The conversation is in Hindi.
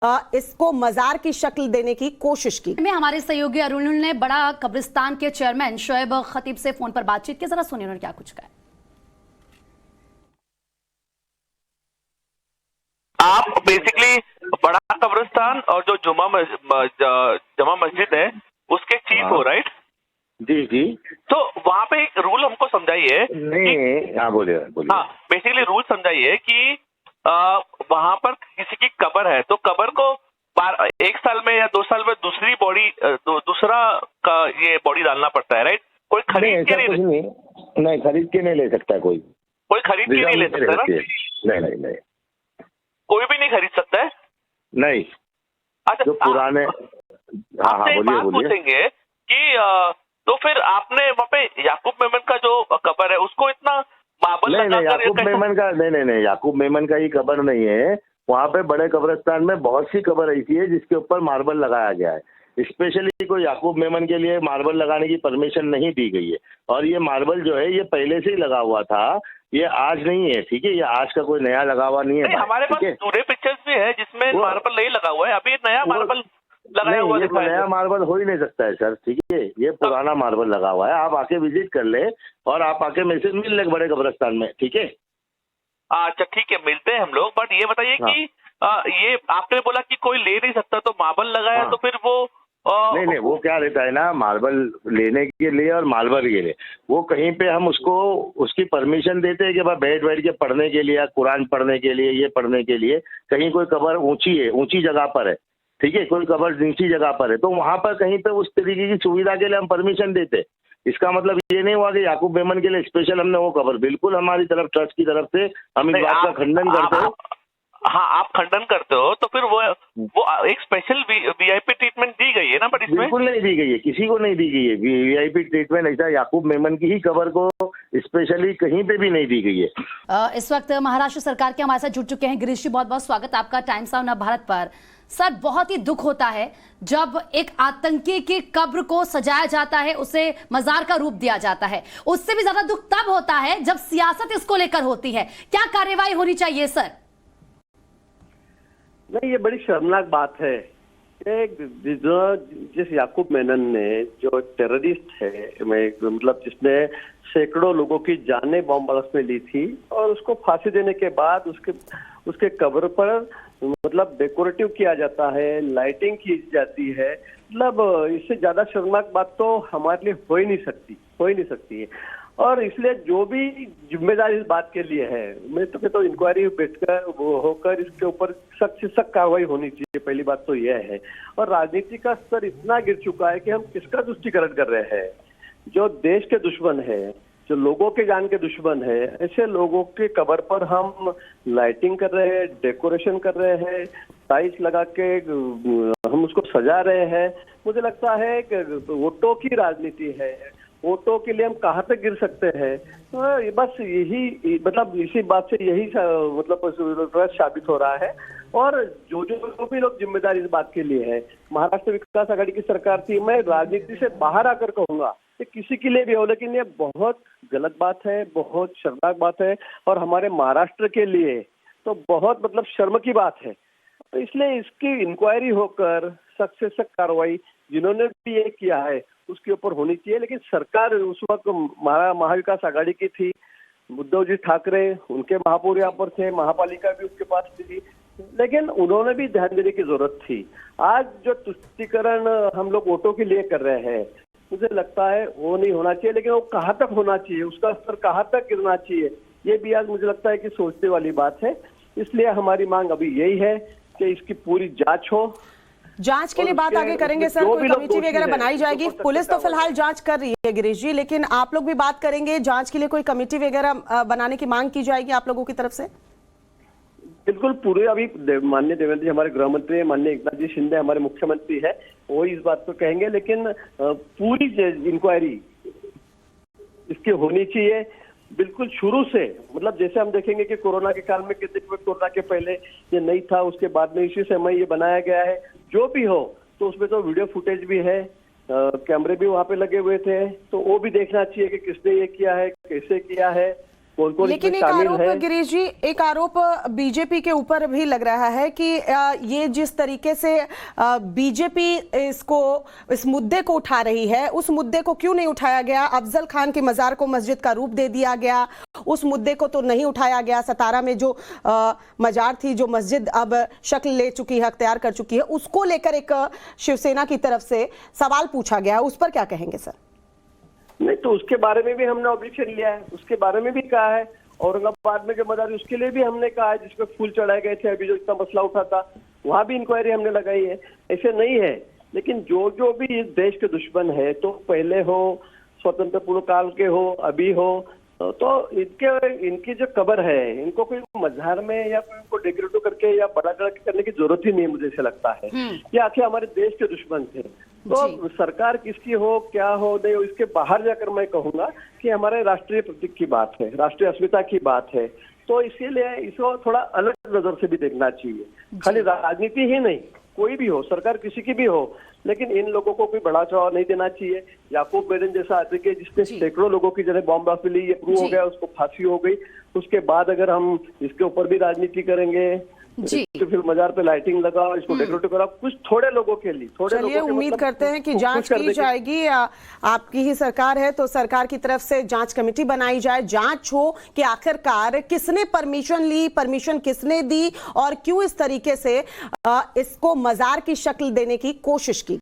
इसको मजार की शक्ल देने की कोशिश की। में हमारे सहयोगी अरुण ने बड़ा कब्रिस्तान के चेयरमैन शोएब खतीब से फोन पर बातचीत की, जरा सुनिए उन्होंने क्या कुछ कहा। आप बेसिकली बड़ा कब्रिस्तान और जो जमा मस्जिद है उसके चीफ हो, राइट? जी जी। तो वहाँ पे एक रूल हमको समझाइए। नहीं, हाँ बोलिए बोलिए। हाँ, बेसिकली रूल समझाइए कि वहाँ पर किसी की कब्र है तो कब्र को 1 साल में या 2 साल में दूसरी बॉडी दूसरा का ये बॉडी डालना पड़ता है, राइट? कोई खरीद के नहीं खरीद के नहीं ले सकता कोई खरीद के नहीं ले सकता ना? नहीं कोई भी नहीं खरीद सकता है। नहीं। अच्छा, जो पुराने आपसे एक बात पूछेंगे कि तो फिर आपने वहाँ पे याकूब मेमन का जो कब्र है उसको इतना मार्बल नहीं याकूब मेमन का नहीं याकूब मेमन का ही कब्र नहीं है। वहाँ पे बड़े कब्रिस्तान में बहुत सी कब्र ऐसी है जिसके ऊपर मार्बल लगाया गया है। स्पेशली कोई याकूब मेमन के लिए मार्बल लगाने की परमिशन नहीं दी गई है। और ये मार्बल जो है ये पहले से ही लगा हुआ था, ये आज नहीं है, ठीक है? ये आज का कोई नया लगा हुआ नहीं है। हमारे पास पूरे पिक्चर्स भी है जिसमें मार्बल नहीं लगा हुआ है, अभी नया मार्बल लगाया हुआ है। नया मार्बल हो ही नहीं सकता है सर, ठीक है? ये पुराना मार्बल लगा हुआ है। आप आके विजिट कर ले और आप आके मेरे से मिल ले बड़े कब्रिस्तान में, ठीक है? अच्छा ठीक है, मिलते हैं हम लोग। बट ये बताइए कि ये आपने बोला कि कोई ले नहीं सकता तो मार्बल लगाया तो फिर वो नहीं वो क्या रहता है ना, मार्बल लेने के लिए और मार्बल के लिए वो कहीं पे हम उसको उसकी परमिशन देते हैं कि भाई बैठ के पढ़ने के लिए या कुरान पढ़ने के लिए, ये पढ़ने के लिए कहीं कोई कब्र ऊंची है, ऊंची जगह पर है, ठीक है? कोई कब्र नीची जगह पर है तो वहां पर कहीं पे उस तरीके की सुविधा के लिए हम परमिशन देते। इसका मतलब ये नहीं हुआ कि याकूब मेमन के लिए स्पेशल हमने वो कब्र, बिल्कुल हमारी तरफ ट्रस्ट की तरफ से हम इस बात का खंडन करते हैं। हाँ, आप खंडन करते हो तो फिर वो एक स्पेशल वीआईपी ट्रीटमेंट दी गई है ना? बट इसमें बिल्कुल नहीं दी गई है, किसी को नहीं दी गई है वीआईपी ट्रीटमेंट। ऐसा याकूब मेमन की ही कब्र को स्पेशली कहीं पे भी नहीं दी गई है। इस वक्त महाराष्ट्र सरकार के हमारे साथ जुड़ चुके हैं गिरीश जी, बहुत बहुत स्वागत आपका टाइम्स ऑफ नवभारत पर। सर, बहुत ही दुख होता है जब एक आतंकी की कब्र को सजाया जाता है, उसे मजार का रूप दिया जाता है। उससे भी ज्यादा दुख तब होता है जब सियासत इसको लेकर होती है। क्या कार्यवाही होनी चाहिए सर? नहीं, ये बड़ी शर्मनाक बात है। जिस याकूब मेनन ने जो टेररिस्ट है, मतलब जिसने सैकड़ों लोगों की जानें बॉम्ब ब्लास्ट में ली थी और उसको फांसी देने के बाद उसके कब्र पर मतलब डेकोरेटिव किया जाता है, लाइटिंग की जाती है। मतलब इससे ज्यादा शर्मनाक बात तो हमारे लिए हो ही नहीं सकती है। और इसलिए जो भी जिम्मेदारी इस बात के लिए है, मैं तो कहता हूँ इंक्वायरी बैठकर होकर इसके ऊपर सख्त से सख्त कार्रवाई होनी चाहिए। पहली बात तो यह है। और राजनीति का स्तर इतना गिर चुका है कि हम किसका तुष्टीकरण कर रहे हैं? जो देश के दुश्मन है, जो लोगों के जान के दुश्मन है, ऐसे लोगों के कब्र पर हम लाइटिंग कर रहे हैं, डेकोरेशन कर रहे हैं, टाइल्स लगा के हम उसको सजा रहे हैं। मुझे लगता है कि वोटों की राजनीति है, वोटों के लिए हम कहाँ तक गिर सकते हैं? तो बस यही मतलब इसी बात से यही मतलब साबित हो रहा है। और जो भी लोग जिम्मेदार इस बात के लिए है, महाराष्ट्र विकास आघाड़ी की सरकार थी, मैं राजनीति से बाहर आकर कहूंगा कि किसी के लिए भी हो, लेकिन ये बहुत गलत बात है, बहुत शर्मनाक बात है और हमारे महाराष्ट्र के लिए तो बहुत मतलब शर्म की बात है। तो इसलिए इसकी इंक्वायरी होकर सख्त से सख्त कार्रवाई जिन्होंने भी ये किया है उसके ऊपर होनी चाहिए। लेकिन सरकार उस वक्त महाविकास आघाड़ी की थी, उद्धव जी ठाकरे उनके महापौर यहाँ पर थे, महापालिका भी उसके पास थी, लेकिन उन्होंने भी ध्यान देने की जरूरत थी। आज जो तुष्टीकरण हम लोग वोटों के लिए कर रहे हैं, मुझे लगता है वो नहीं होना चाहिए। लेकिन वो कहाँ तक होना चाहिए, उसका स्तर कहाँ तक गिरना चाहिए, ये भी आज मुझे लगता है कि सोचने वाली बात है। इसलिए हमारी मांग अभी यही है कि इसकी पूरी जांच हो। जांच के लिए बात आगे करेंगे सर, कोई कमेटी वगैरह बनाई जाएगी? पुलिस तो फिलहाल जांच कर रही है गिरीश जी, लेकिन आप लोग भी बात करेंगे जांच के लिए कोई कमेटी वगैरह बनाने की मांग की जाएगी आप लोगों की तरफ से? बिल्कुल, पूरे अभी माननीय देवेंद्र जी हमारे गृह मंत्री है, माननीय एकनाथ जी शिंदे हमारे मुख्यमंत्री है, वो इस बात को कहेंगे। लेकिन पूरी इंक्वायरी इसकी होनी चाहिए बिल्कुल शुरू से। मतलब जैसे हम देखेंगे कि कोरोना के काल में कितने, कोरोना के पहले ये नहीं था, उसके बाद में इसी समय ये बनाया गया है। जो भी हो तो उसमें तो वीडियो फुटेज भी है, कैमरे भी वहां पे लगे हुए थे, तो वो भी देखना चाहिए कि किसने ये किया है, कैसे किया है, कौन कौन लेकिन एक शामिल आरोप है। गिरीश जी, एक आरोप बीजेपी के ऊपर भी लग रहा है कि ये जिस तरीके से बीजेपी इस मुद्दे को उठा रही है, उस मुद्दे को क्यों नहीं उठाया गया? अफजल खान की मजार को मस्जिद का रूप दे दिया गया, उस मुद्दे को तो नहीं उठाया गया। सतारा में जो मजार थी, जो मस्जिद अब शक्ल ले चुकी है, अख्तियार कर चुकी है, उसको लेकर एक शिवसेना की तरफ से सवाल पूछा गया। उस पर क्या कहेंगे सर? नहीं, तो उसके बारे में भी हमने ऑब्जेक्शन लिया है, उसके बारे में भी कहा है। औरंगाबाद में जो मजार, उसके लिए भी हमने कहा है, जिसपे फूल चढ़ाए गए थे, अभी जो इतना मसला उठा था, वहां भी इंक्वायरी हमने लगाई है। ऐसे नहीं है, लेकिन जो भी इस देश के दुश्मन है, तो पहले हो, स्वतंत्र पूर्व काल के हो, अभी हो, तो इनकी जो कब्र है, इनको कोई मजार में या कोई उनको डेकोरेटिव करके या बड़ा करने की जरूरत ही नहीं, मुझे ऐसा लगता है। ये आखिर हमारे देश के दुश्मन थे। तो सरकार किसकी हो, क्या हो, नहीं हो, इसके बाहर जाकर मैं कहूंगा कि हमारे राष्ट्रीय प्रतीक की बात है, राष्ट्रीय अस्मिता की बात है। तो इसीलिए इसको थोड़ा अलग नजर से भी देखना चाहिए। खाली राजनीति ही नहीं, कोई भी हो, सरकार किसी की भी हो, लेकिन इन लोगों को कोई बड़ा चढ़ावा नहीं देना चाहिए। याकूब मेमन जैसा आदमी के जिसने सैकड़ों लोगों की जगह बॉम्ब ब्लास्ट मिली, ये प्रूव हो गया, उसको फांसी हो गई। उसके बाद अगर हम इसके ऊपर भी राजनीति करेंगे, तो फिर मजार पे लाइटिंग लगाओ, इसको डेकोरेटिव कराओ, कुछ थोड़े लोगों के लिए, चलिए उम्मीद करते हैं कि जांच की जाएगी। आपकी ही सरकार है तो सरकार की तरफ से जांच कमेटी बनाई जाए, जांच हो कि आखिरकार किसने परमिशन ली, परमिशन किसने दी और क्यों इस तरीके से इसको मजार की शक्ल देने की कोशिश की।